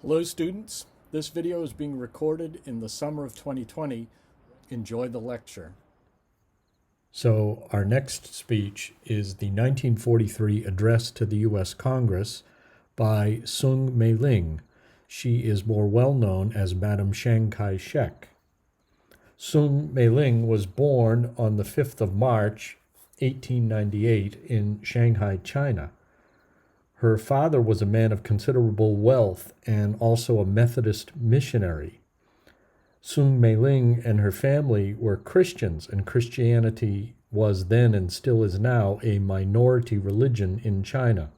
Hello students, this video is being recorded in the summer of 2020. Enjoy the lecture. So our next speech is the 1943 address to the U.S. Congress by Soong Mei-Ling. She is more well known as Madam Chiang Kai-Shek. Soong Mei-Ling was born on the 5th of March, 1898 in Shanghai, China. Her father was a man of considerable wealth and also a Methodist missionary. Soong Mei-Ling and her family were Christians, and Christianity was then and still is now a minority religion in China.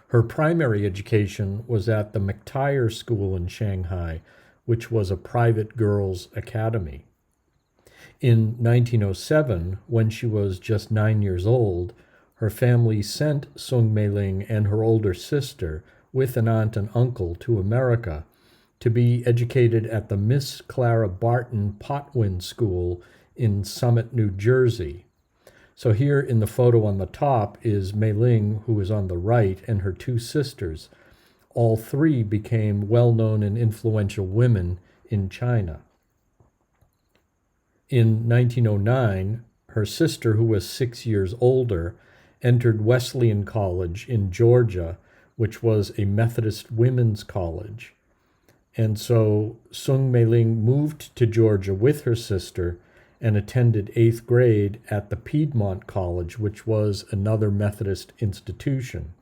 Her primary education was at the McTire School in Shanghai, which was a private girls' academy. In 1907, when she was just 9 years old, her family sent Soong Mei-Ling and her older sister with an aunt and uncle to America to be educated at the Miss Clara Barton Potwin School in Summit, New Jersey. So here in the photo on the top is Mei-Ling, who is on the right, and her two sisters. All three became well-known and influential women in China. In 1909, her sister, who was 6 years older, entered Wesleyan College in Georgia, which was a Methodist women's college. And so Soong Mei-Ling moved to Georgia with her sister and attended 8th grade at the Piedmont College, which was another Methodist institution.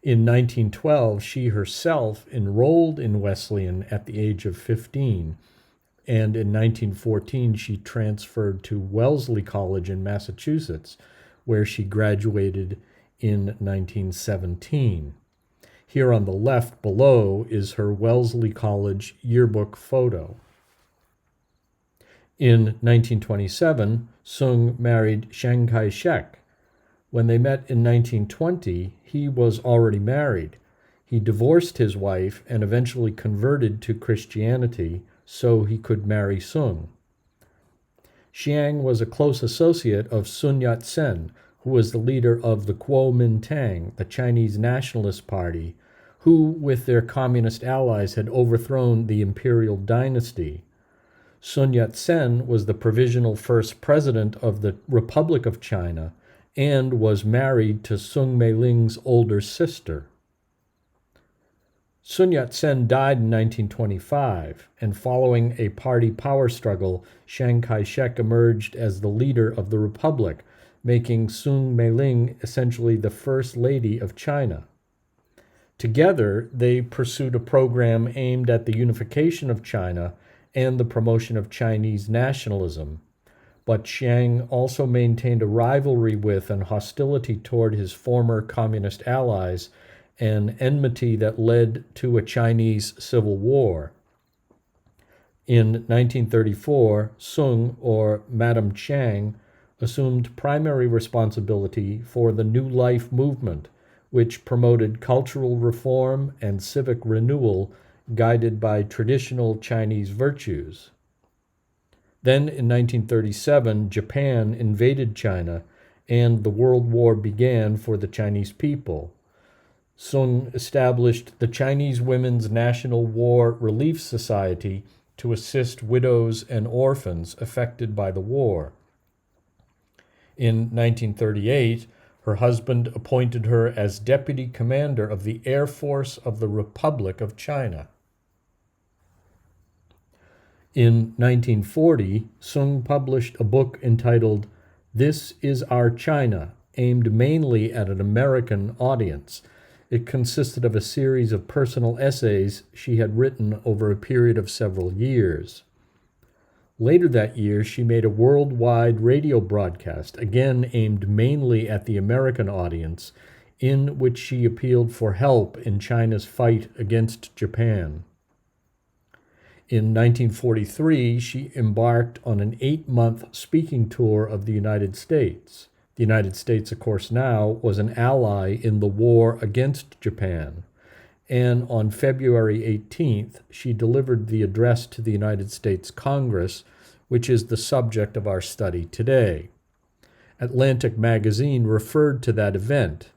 In 1912, she herself enrolled in Wesleyan at the age of 15, and in 1914 she transferred to Wellesley College in Massachusetts, where she graduated in 1917. Here on the left below is her Wellesley College yearbook photo. In 1927, Soong married Chiang Kai-Shek. When they met in 1920, he was already married. He divorced his wife and eventually converted to Christianity so he could marry Soong. Chiang was a close associate of Sun Yat-sen, who was the leader of the Kuomintang, the Chinese Nationalist Party, who, with their communist allies, had overthrown the imperial dynasty. Sun Yat-sen was the provisional first president of the Republic of China and was married to Soong Mei-Ling's older sister. Sun Yat-sen died in 1925, and following a party power struggle, Chiang Kai-shek emerged as the leader of the Republic, making Soong Mei-Ling essentially the First Lady of China. Together, they pursued a program aimed at the unification of China and the promotion of Chinese nationalism. But Chiang also maintained a rivalry with and hostility toward his former communist allies, an enmity that led to a Chinese civil war. In 1934, Soong, or Madam Chiang, assumed primary responsibility for the New Life movement, which promoted cultural reform and civic renewal guided by traditional Chinese virtues. Then in 1937, Japan invaded China, and the World War began for the Chinese people. Soong established the Chinese Women's National War Relief Society to assist widows and orphans affected by the war. In 1938, her husband appointed her as deputy commander of the Air Force of the Republic of China. In 1940, Soong published a book entitled "This is Our China," aimed mainly at an American audience. It consisted of a series of personal essays she had written over a period of several years. Later that year, she made a worldwide radio broadcast, again aimed mainly at the American audience, in which she appealed for help in China's fight against Japan. In 1943, she embarked on an 8-month speaking tour of the United States. The United States, of course, now was an ally in the war against Japan. And on February 18th, she delivered the address to the United States Congress, which is the subject of our study today. Atlantic Magazine referred to that event.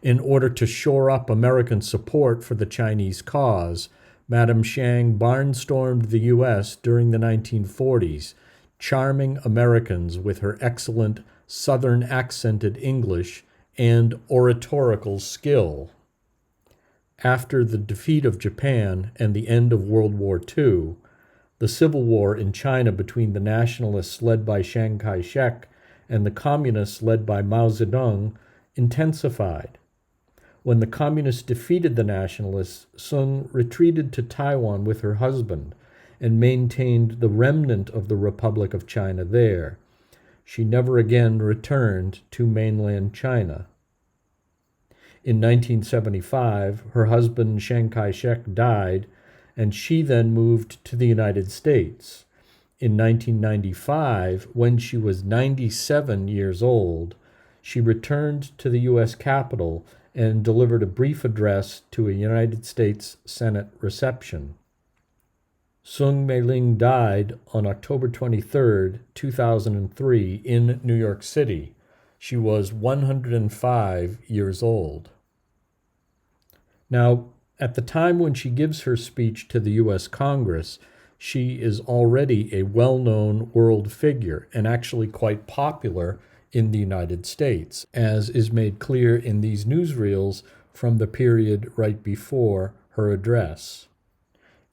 In order to shore up American support for the Chinese cause, Madame Chiang barnstormed the U.S. during the 1940s, charming Americans with her excellent Southern accented English and oratorical skill. After the defeat of Japan and the end of World War II, the civil war in China between the nationalists led by Chiang Kai-Shek and the communists led by Mao Zedong intensified. When the communists defeated the nationalists, Soong retreated to Taiwan with her husband and maintained the remnant of the Republic of China there. She never again returned to mainland China. In 1975, her husband Chiang Kai-Shek died, and she then moved to the United States. In 1995, when she was 97 years old, she returned to the U.S. Capitol and delivered a brief address to a United States Senate reception. Soong Mei-Ling died on October 23, 2003, in New York City. She was 105 years old. Now, at the time when she gives her speech to the U.S. Congress, she is already a well-known world figure and actually quite popular in the United States, as is made clear in these newsreels from the period right before her address.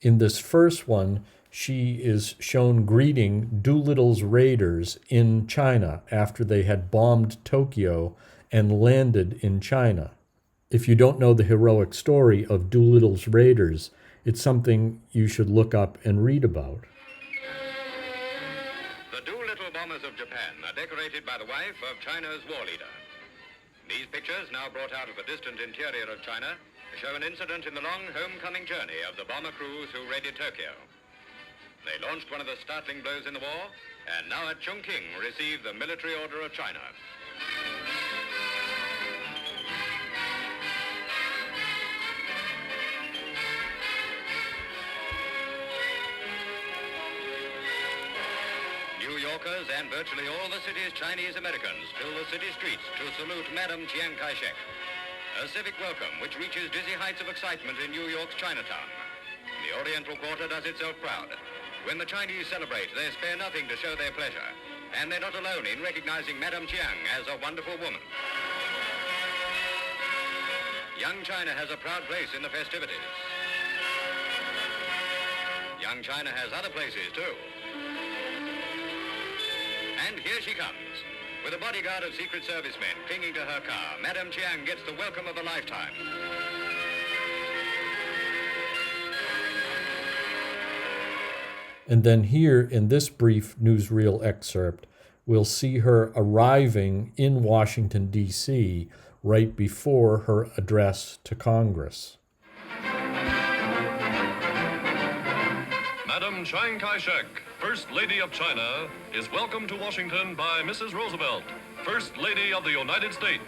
In this first one, she is shown greeting Doolittle's raiders in China after they had bombed Tokyo and landed in China. If you don't know the heroic story of Doolittle's raiders, it's something you should look up and read about. The Doolittle bombers of Japan are decorated by the wife of China's war leader. These pictures, now brought out of the distant interior of China, show an incident in the long homecoming journey of the bomber crews who raided Tokyo. They launched one of the startling blows in the war, and now at Chongqing received the Military Order of China. New Yorkers and virtually all the city's Chinese Americans fill the city streets to salute Madame Chiang Kai-Shek. A civic welcome which reaches dizzy heights of excitement in New York's Chinatown. The Oriental Quarter does itself proud. When the Chinese celebrate, they spare nothing to show their pleasure. And they're not alone in recognizing Madame Chiang as a wonderful woman. Young China has a proud place in the festivities. Young China has other places too. And here she comes. With a bodyguard of Secret Service men clinging to her car, Madame Chiang gets the welcome of a lifetime. And then here in this brief newsreel excerpt, we'll see her arriving in Washington, D.C. right before her address to Congress. Madame Chiang Kai-Shek, First Lady of China, is welcomed to Washington by Mrs. Roosevelt, First Lady of the United States.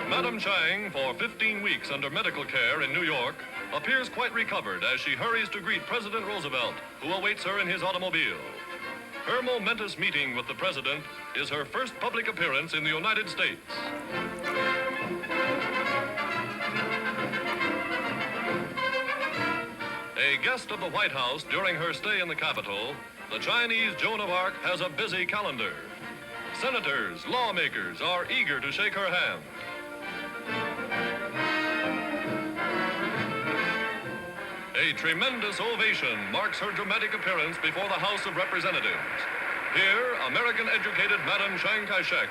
Madame Chiang, for 15 weeks under medical care in New York, appears quite recovered as she hurries to greet President Roosevelt, who awaits her in his automobile. Her momentous meeting with the President is her first public appearance in the United States. A guest of the White House during her stay in the Capitol, the Chinese Joan of Arc has a busy calendar. Senators, lawmakers are eager to shake her hand. A tremendous ovation marks her dramatic appearance before the House of Representatives. Here, American-educated Madame Chiang Kai-Shek,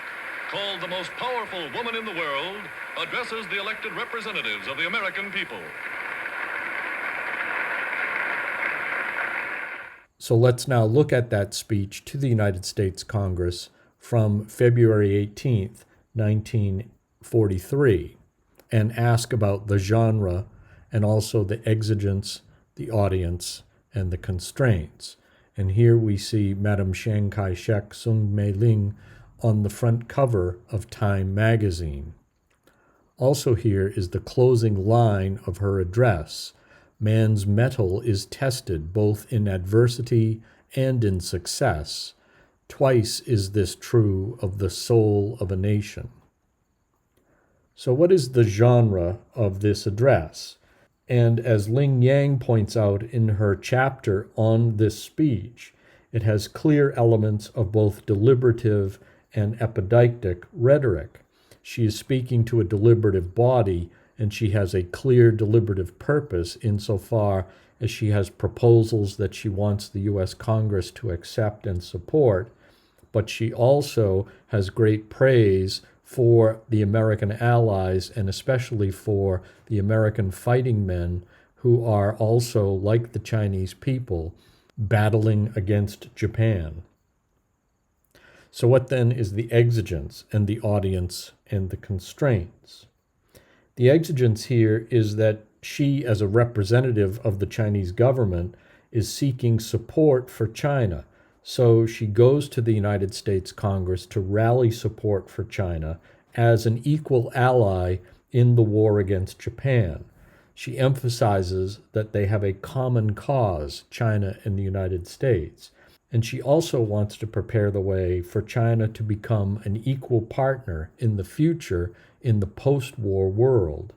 called the most powerful woman in the world, addresses the elected representatives of the American people. So let's now look at that speech to the United States Congress from February 18th, 1943, and ask about the genre and also the exigence, the audience, and the constraints. And here we see Madame Chiang Kai-Shek, Soong Mei-Ling, on the front cover of Time magazine. Also here is the closing line of her address. Man's mettle is tested both in adversity and in success. Twice is this true of the soul of a nation. So what is the genre of this address? And as Ling Yang points out in her chapter on this speech, it has clear elements of both deliberative and epideictic rhetoric. She is speaking to a deliberative body, and she has a clear deliberative purpose insofar as she has proposals that she wants the U.S. Congress to accept and support, but she also has great praise for the American allies and especially for the American fighting men who are also, like the Chinese people, battling against Japan. So what then is the exigence and the audience and the constraints? The exigence here is that she, as a representative of the Chinese government, is seeking support for China. So she goes to the United States Congress to rally support for China as an equal ally in the war against Japan. She emphasizes that they have a common cause, China and the United States. And she also wants to prepare the way for China to become an equal partner in the future in the post-war world.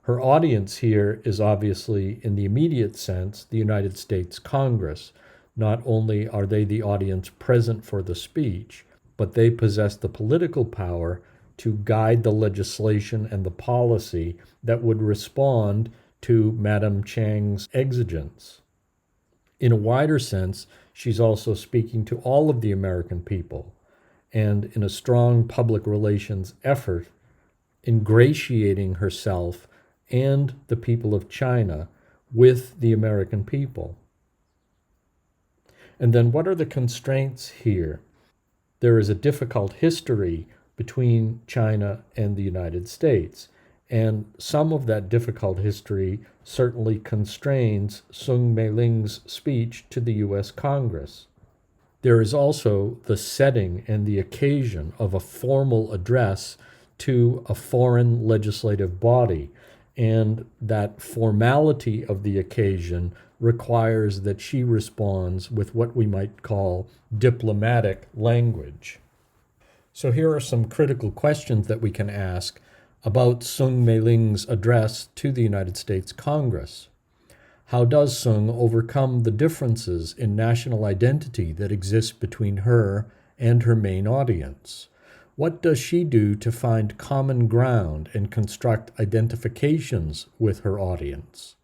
Her audience here is obviously, in the immediate sense, the United States Congress. Not only are they the audience present for the speech, but they possess the political power to guide the legislation and the policy that would respond to Madame Chiang's exigence. In a wider sense, she's also speaking to all of the American people, and in a strong public relations effort, ingratiating herself and the people of China with the American people. And then what are the constraints here? There is a difficult history between China and the United States, and some of that difficult history certainly constrains Soong Mei-Ling's speech to the U.S. Congress. There is also the setting and the occasion of a formal address to a foreign legislative body, and that formality of the occasion requires that she responds with what we might call diplomatic language. So here are some critical questions that we can ask about Soong Mei-Ling's address to the United States Congress. How does Soong overcome the differences in national identity that exist between her and her main audience? What does she do to find common ground and construct identifications with her audience?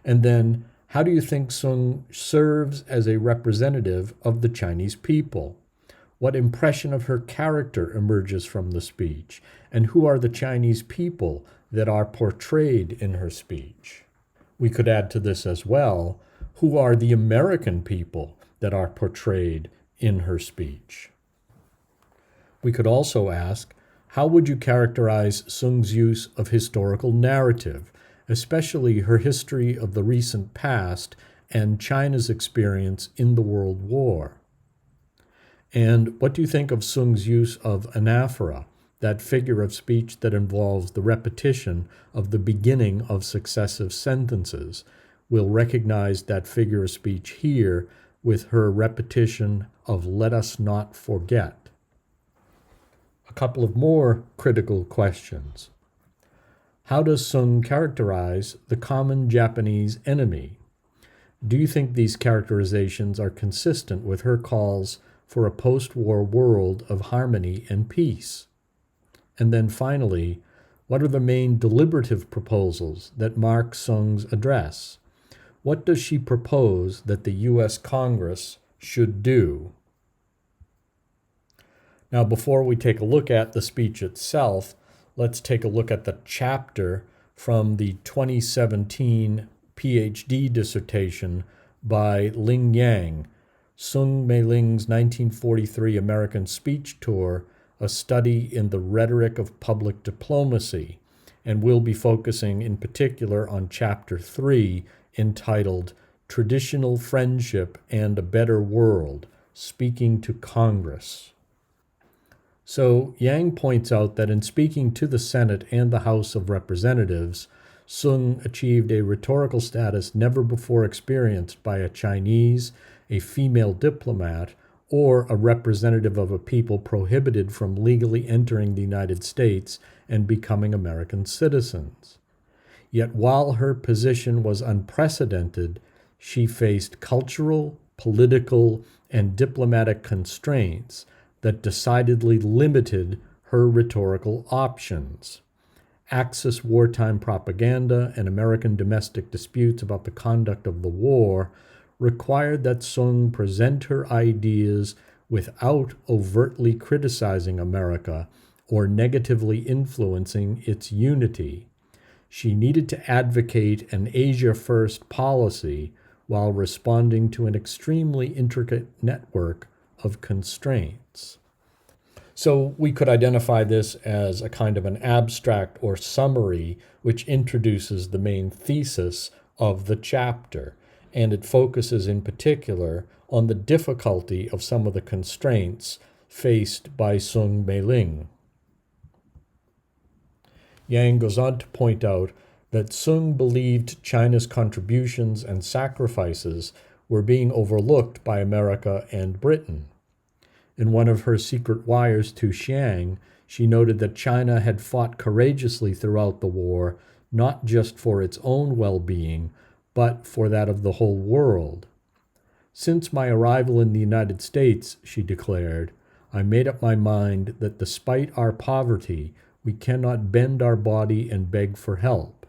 And then, how do you think Soong serves as a representative of the Chinese people? What impression of her character emerges from the speech? And who are the Chinese people that are portrayed in her speech? We could add to this as well, who are the American people that are portrayed in her speech? We could also ask, how would you characterize Soong's use of historical narrative, especially her history of the recent past and China's experience in the World War? And what do you think of Soong's use of anaphora, that figure of speech that involves the repetition of the beginning of successive sentences? We'll recognize that figure of speech here with her repetition of "let us not forget." A couple of more critical questions. How does Soong characterize the common Japanese enemy? Do you think these characterizations are consistent with her calls for a post-war world of harmony and peace? And then finally, what are the main deliberative proposals that mark Soong's address? What does she propose that the U.S. Congress should do? Now, before we take a look at the speech itself, let's take a look at the chapter from the 2017 PhD dissertation by Ling Yang, Soong Mei-Ling's 1943 American Speech Tour, a study in the rhetoric of public diplomacy, and we'll be focusing in particular on Chapter 3, entitled Traditional Friendship and a Better World, Speaking to Congress. So Yang points out that in speaking to the Senate and the House of Representatives, Soong achieved a rhetorical status never before experienced by a Chinese, a female diplomat, or a representative of a people prohibited from legally entering the United States and becoming American citizens. Yet while her position was unprecedented, she faced cultural, political, and diplomatic constraints that decidedly limited her rhetorical options. Axis wartime propaganda and American domestic disputes about the conduct of the war required that Soong present her ideas without overtly criticizing America or negatively influencing its unity. She needed to advocate an Asia First policy while responding to an extremely intricate network of constraints. So we could identify this as a kind of an abstract or summary which introduces the main thesis of the chapter, and it focuses in particular on the difficulty of some of the constraints faced by Soong Mei-Ling. Yang goes on to point out that Soong believed China's contributions and sacrifices were being overlooked by America and Britain. In one of her secret wires to Chiang, she noted that China had fought courageously throughout the war, not just for its own well-being, but for that of the whole world. Since my arrival in the United States, she declared, I made up my mind that despite our poverty, we cannot bend our body and beg for help.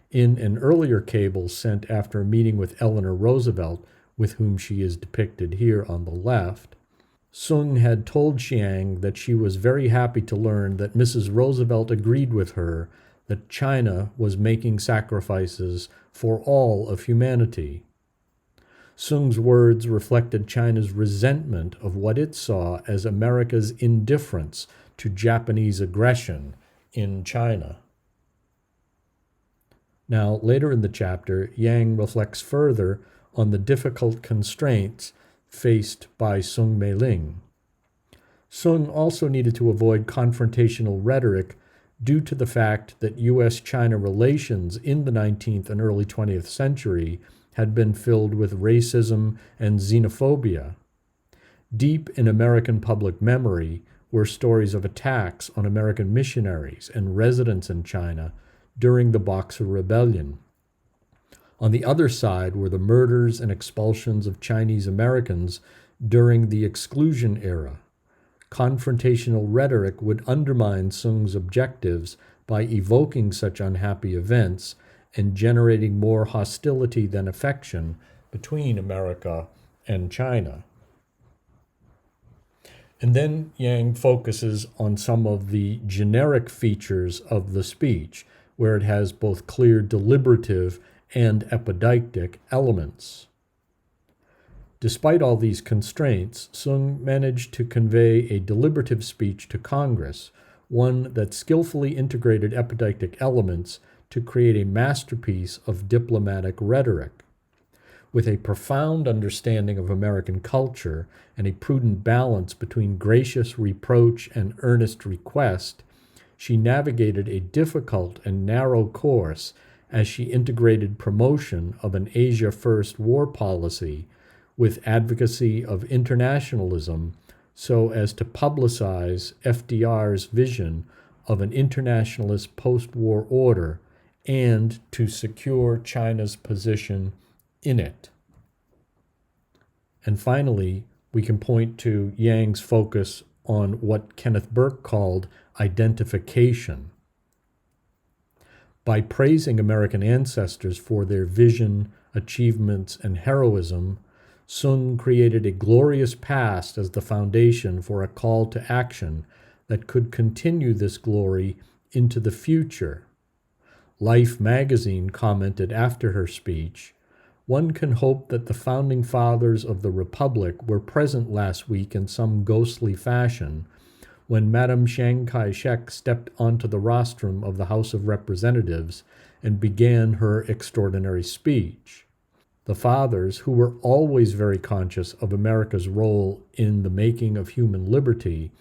In an earlier cable sent after a meeting with Eleanor Roosevelt, with whom she is depicted here on the left, Soong had told Chiang that she was very happy to learn that Mrs. Roosevelt agreed with her that China was making sacrifices for all of humanity. Soong's words reflected China's resentment of what it saw as America's indifference to Japanese aggression in China. Now, later in the chapter, Yang reflects further on the difficult constraints faced by Soong Mei-Ling. Soong also needed to avoid confrontational rhetoric due to the fact that U.S.-China relations in the 19th and early 20th century had been filled with racism and xenophobia. Deep in American public memory were stories of attacks on American missionaries and residents in China during the Boxer Rebellion. On the other side were the murders and expulsions of Chinese Americans during the exclusion era. Confrontational rhetoric would undermine Soong's objectives by evoking such unhappy events and generating more hostility than affection between America and China. And then Yang focuses on some of the generic features of the speech, where it has both clear deliberative and epideictic elements. Despite all these constraints, Soong managed to convey a deliberative speech to Congress, one that skillfully integrated epideictic elements to create a masterpiece of diplomatic rhetoric. With a profound understanding of American culture and a prudent balance between gracious reproach and earnest request, she navigated a difficult and narrow course as she integrated promotion of an Asia First war policy with advocacy of internationalism so as to publicize FDR's vision of an internationalist post-war order and to secure China's position in it. And finally, we can point to Yang's focus on what Kenneth Burke called identification. By praising American ancestors for their vision, achievements, and heroism, Soong created a glorious past as the foundation for a call to action that could continue this glory into the future. Life magazine commented after her speech, "One can hope that the founding fathers of the Republic were present last week in some ghostly fashion when Madame Chiang Kai-Shek stepped onto the rostrum of the House of Representatives and began her extraordinary speech. The fathers, who were always very conscious of America's role in the making of human liberty,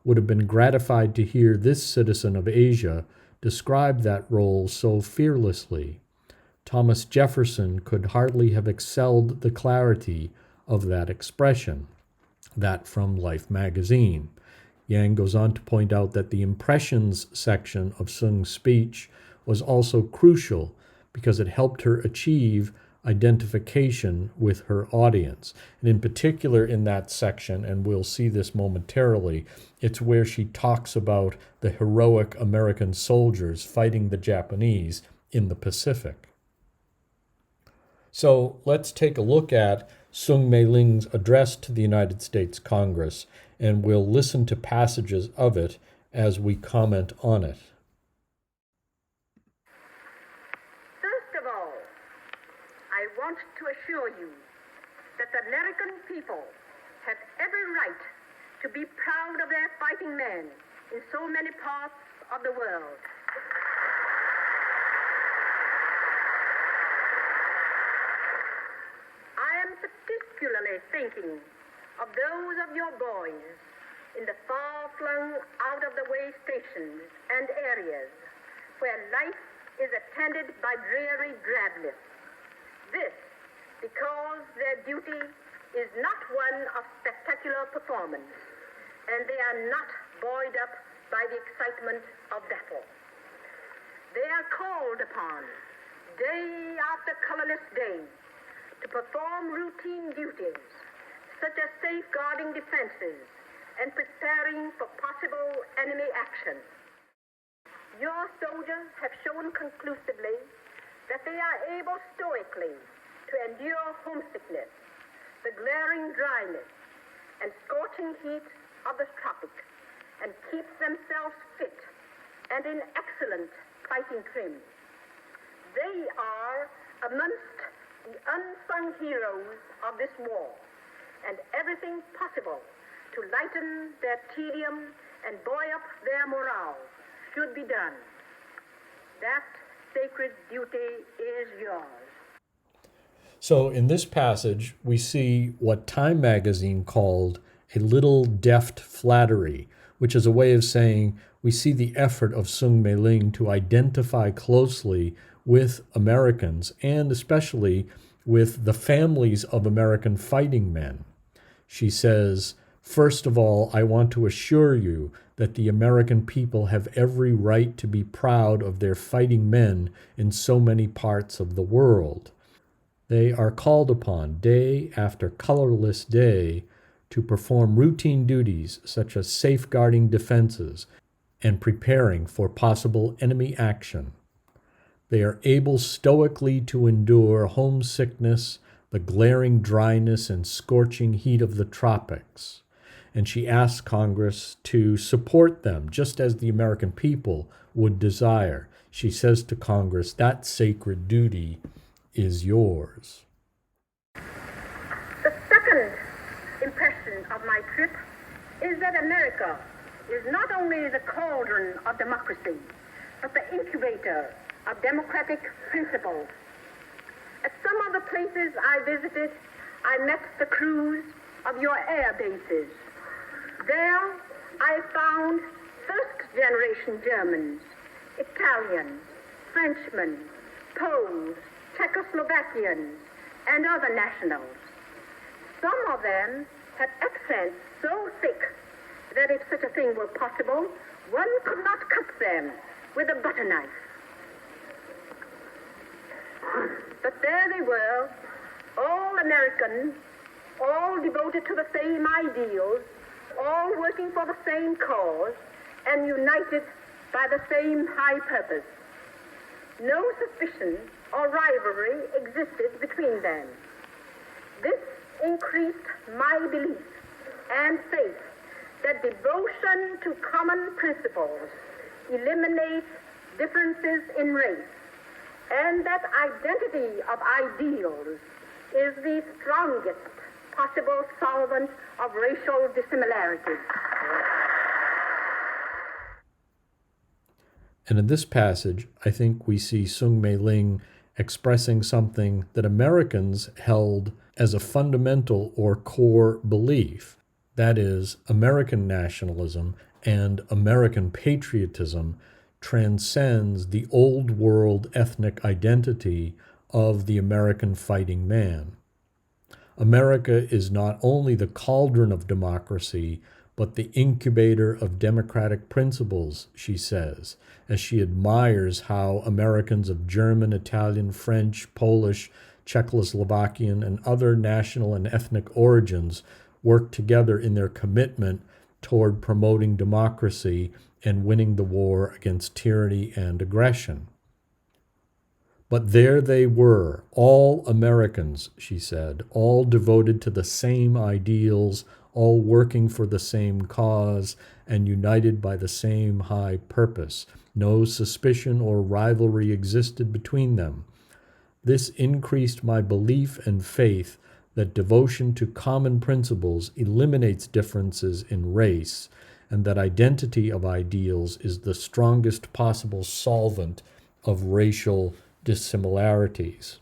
would have been gratified to hear this citizen of Asia describe that role so fearlessly. Thomas Jefferson could hardly have excelled the clarity of that expression." that from Life magazine. Yang goes on to point out that the impressions section of Soong's speech was also crucial because it helped her achieve identification with her audience. And in particular in that section, and we'll see this momentarily, it's where she talks about the heroic American soldiers fighting the Japanese in the Pacific. So let's take a look at Soong Mei-Ling's address to the United States Congress, and we'll listen to passages of it as we comment on it. First of all, I want to assure you that the American people have every right to be proud of their fighting men in so many parts of the world. I am particularly thinking of those of your boys in the far-flung, out-of-the-way stations and areas where life is attended by dreary drabness. This because their duty is not one of spectacular performance, and they are not buoyed up by the excitement of battle. They are called upon, day after colorless day, to perform routine duties, such as safeguarding defenses and preparing for possible enemy action. Your soldiers have shown conclusively that they are able stoically to endure homesickness, the glaring dryness and scorching heat of the tropics, and keep themselves fit and in excellent fighting trim. They are amongst the unsung heroes of this war, and everything possible to lighten their tedium and buoy up their morale should be done. That sacred duty is yours. So in this passage, we see what Time magazine called a little deft flattery, which is a way of saying we see the effort of Soong Mei-Ling to identify closely with Americans and especially with the families of American fighting men. She says, "First of all, I want to assure you that the American people have every right to be proud of their fighting men in so many parts of the world. They are called upon day after colorless day to perform routine duties such as safeguarding defenses and preparing for possible enemy action. They are able stoically to endure homesickness, the glaring dryness and scorching heat of the tropics." And she asks Congress to support them, just as the American people would desire. She says to Congress, that sacred duty is yours. The second impression of my trip is that America is not only the cauldron of democracy, but the incubator of democratic principles. At some of the places I visited, I met the crews of your air bases. There I found first-generation Germans, Italians, Frenchmen, Poles, Czechoslovakians, and other nationals. Some of them had accents so thick that if such a thing were possible, one could not cut them with a butter knife. But there they were, all American, all devoted to the same ideals, all working for the same cause, and united by the same high purpose. No suspicion or rivalry existed between them. This increased my belief and faith that devotion to common principles eliminates differences in race, and that identity of ideals is the strongest possible solvent of racial dissimilarities. And in this passage, I think we see Soong Mei-Ling expressing something that Americans held as a fundamental or core belief. That is, American nationalism and American patriotism transcends the old world ethnic identity of the American fighting man. America is not only the cauldron of democracy, but the incubator of democratic principles, she says, as she admires how Americans of German, Italian, French, Polish, Czechoslovakian, and other national and ethnic origins work together in their commitment toward promoting democracy and winning the war against tyranny and aggression. But there they were, all Americans, she said, all devoted to the same ideals, all working for the same cause, and united by the same high purpose. No suspicion or rivalry existed between them. This increased my belief and faith that devotion to common principles eliminates differences in race, and that identity of ideals is the strongest possible solvent of racial dissimilarities.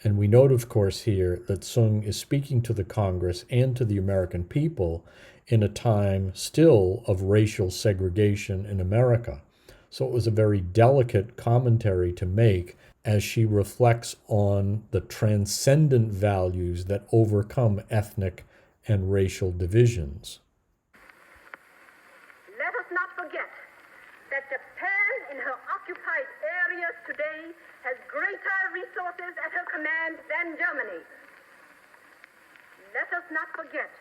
And we note, of course, here that Soong is speaking to the Congress and to the American people in a time still of racial segregation in America. So it was a very delicate commentary to make as she reflects on the transcendent values that overcome ethnic and racial divisions. Let us not forget that Japan in her occupied areas today has greater resources at her command than Germany. Let us not forget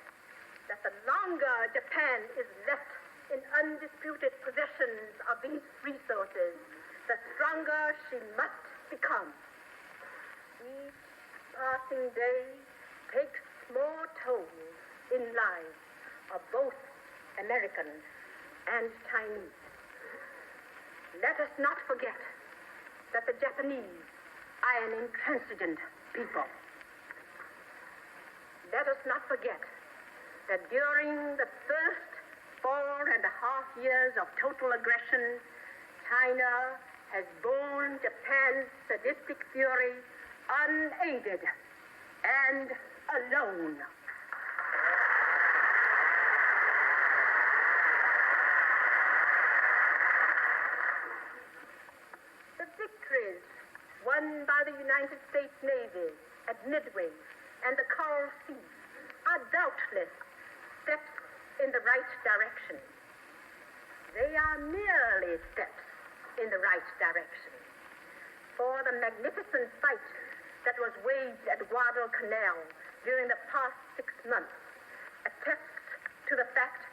that the longer Japan is left in undisputed possession of these resources, the stronger she must become. Each passing day takes more toll in lives of both Americans and Chinese. Let us not forget that the Japanese are an intransigent people. Let us not forget that during the first 4.5 years of total aggression, China has borne Japan's sadistic fury unaided and alone. The victories won by the United States Navy at Midway and the Coral Sea are doubtless steps in the right direction. They are merely steps in the right direction. For the magnificent fight that was waged at Guadalcanal during the past 6 months attests to the fact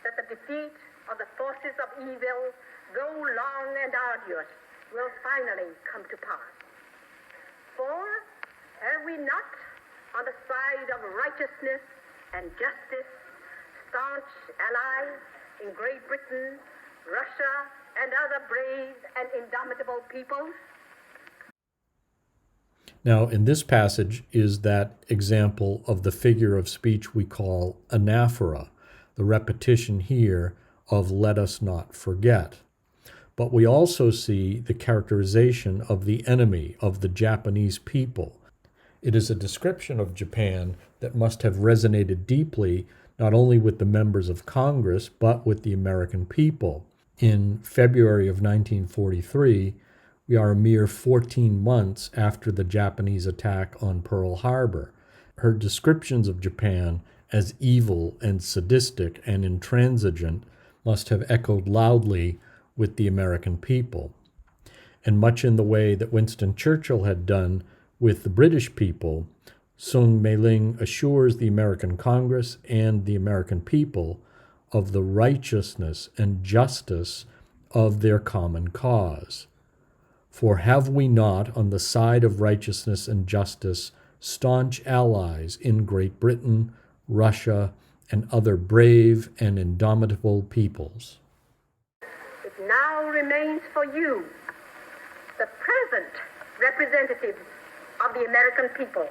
that the defeat of the forces of evil, though long and arduous, will finally come to pass. For have we not, on the side of righteousness and justice, staunch allies in Great Britain, Russia, and other brave and indomitable peoples? Now, in this passage is that example of the figure of speech we call anaphora, the repetition here of let us not forget. But we also see the characterization of the enemy, of the Japanese people. It is a description of Japan that must have resonated deeply not only with the members of Congress, but with the American people. In February of 1943, we are a mere 14 months after the Japanese attack on Pearl Harbor. Her descriptions of Japan as evil and sadistic and intransigent must have echoed loudly with the American people, and much in the way that Winston Churchill had done with the British people. Soong Mei-Ling assures the American Congress and the American people of the righteousness and justice of their common cause. For have we not, on the side of righteousness and justice, staunch allies in Great Britain, Russia, and other brave and indomitable peoples? It now remains for you, the present representatives of the American people,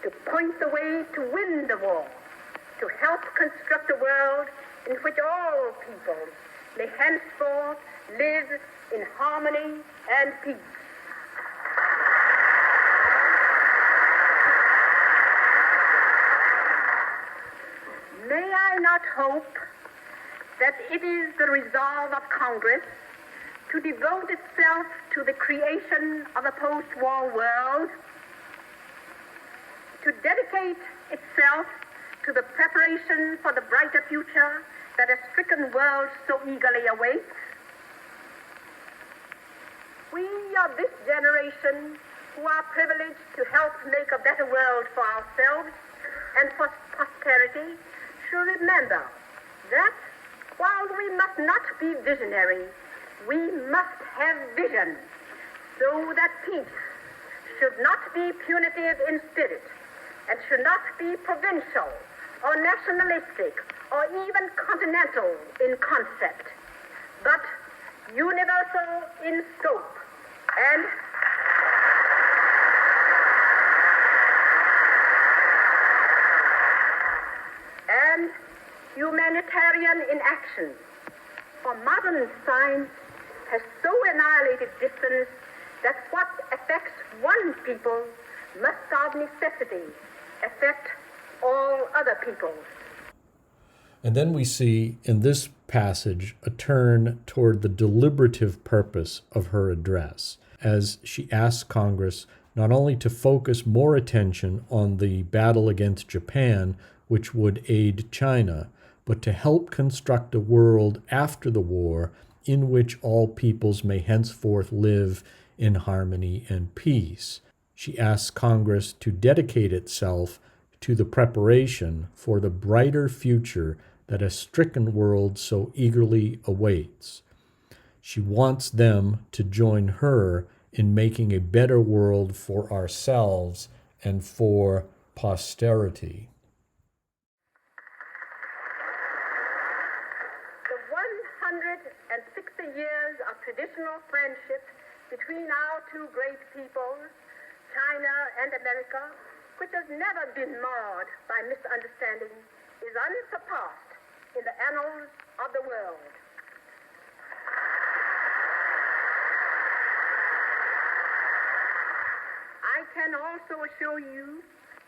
to point the way to win the war, to help construct a world in which all peoples may henceforth live in harmony and peace. May I not hope that it is the resolve of Congress to devote itself to the creation of a post-war world? to dedicate itself to the preparation for the brighter future that a stricken world so eagerly awaits. We of this generation who are privileged to help make a better world for ourselves and for posterity should remember that while we must not be visionary, we must have vision, so that peace should not be punitive in spirit and should not be provincial or nationalistic or even continental in concept, but universal in scope and humanitarian in action. For modern science has so annihilated distance that what affects one people must of necessity affect all other peoples. And then we see in this passage a turn toward the deliberative purpose of her address, as she asks Congress not only to focus more attention on the battle against Japan, which would aid China, but to help construct a world after the war in which all peoples may henceforth live in harmony and peace. She asks Congress to dedicate itself to the preparation for the brighter future that a stricken world so eagerly awaits. She wants them to join her in making a better world for ourselves and for posterity. The 160 years of traditional friendship between our two great peoples, China and America, which has never been marred by misunderstanding, is unsurpassed in the annals of the world. I can also assure you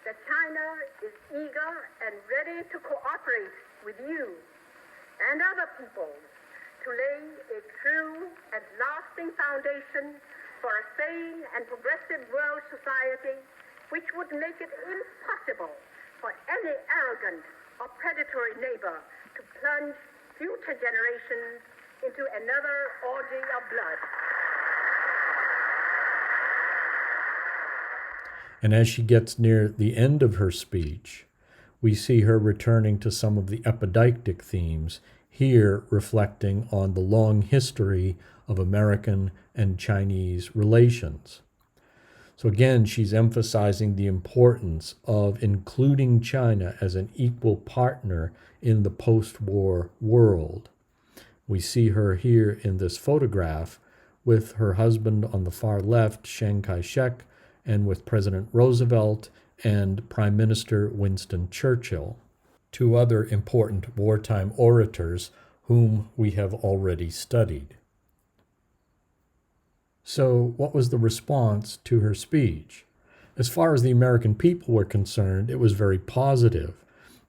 that China is eager and ready to cooperate with you and other peoples to lay a true and lasting foundation for a sane and progressive world society which would make it impossible for any arrogant or predatory neighbor to plunge future generations into another orgy of blood. And as she gets near the end of her speech, we see her returning to some of the epideictic themes, here reflecting on the long history of American and Chinese relations. So again, she's emphasizing the importance of including China as an equal partner in the post-war world. We see her here in this photograph with her husband on the far left, Chiang Kai-Shek, and with President Roosevelt and Prime Minister Winston Churchill, two other important wartime orators whom we have already studied. So, what was the response to her speech? As far as the American people were concerned, it was very positive.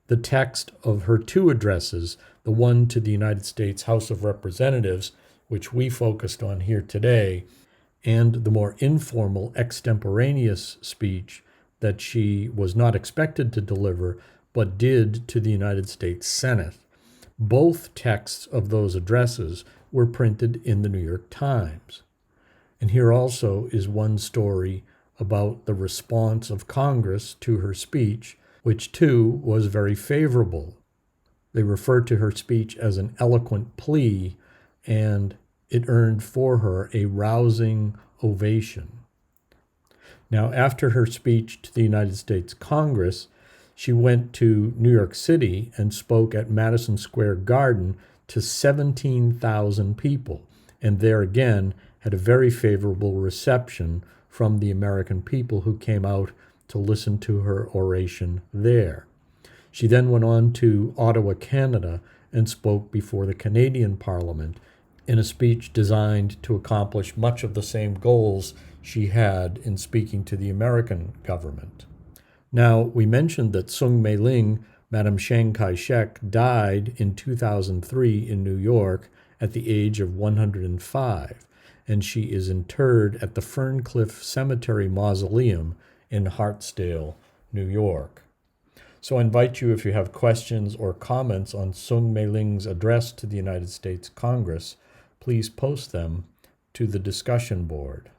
The text of her two addresses, the one to the United States House of Representatives, which we focused on here today, and the more informal extemporaneous speech that she was not expected to deliver, but did to the United States Senate. Both texts of those addresses were printed in the New York Times. And here also is one story about the response of Congress to her speech, which too was very favorable. They referred to her speech as an eloquent plea, and it earned for her a rousing ovation. Now, after her speech to the United States Congress, she went to New York City and spoke at Madison Square Garden to 17,000 people, and there again had a very favorable reception from the American people who came out to listen to her oration there. She then went on to Ottawa, Canada, and spoke before the Canadian Parliament in a speech designed to accomplish much of the same goals she had in speaking to the American government. Now, we mentioned that Soong Mei-Ling, Madame Chiang Kai-Shek, died in 2003 in New York at the age of 105, and she is interred at the Ferncliff Cemetery Mausoleum in Hartsdale, New York. So I invite you, if you have questions or comments on Soong Mei-Ling's address to the United States Congress, please post them to the discussion board.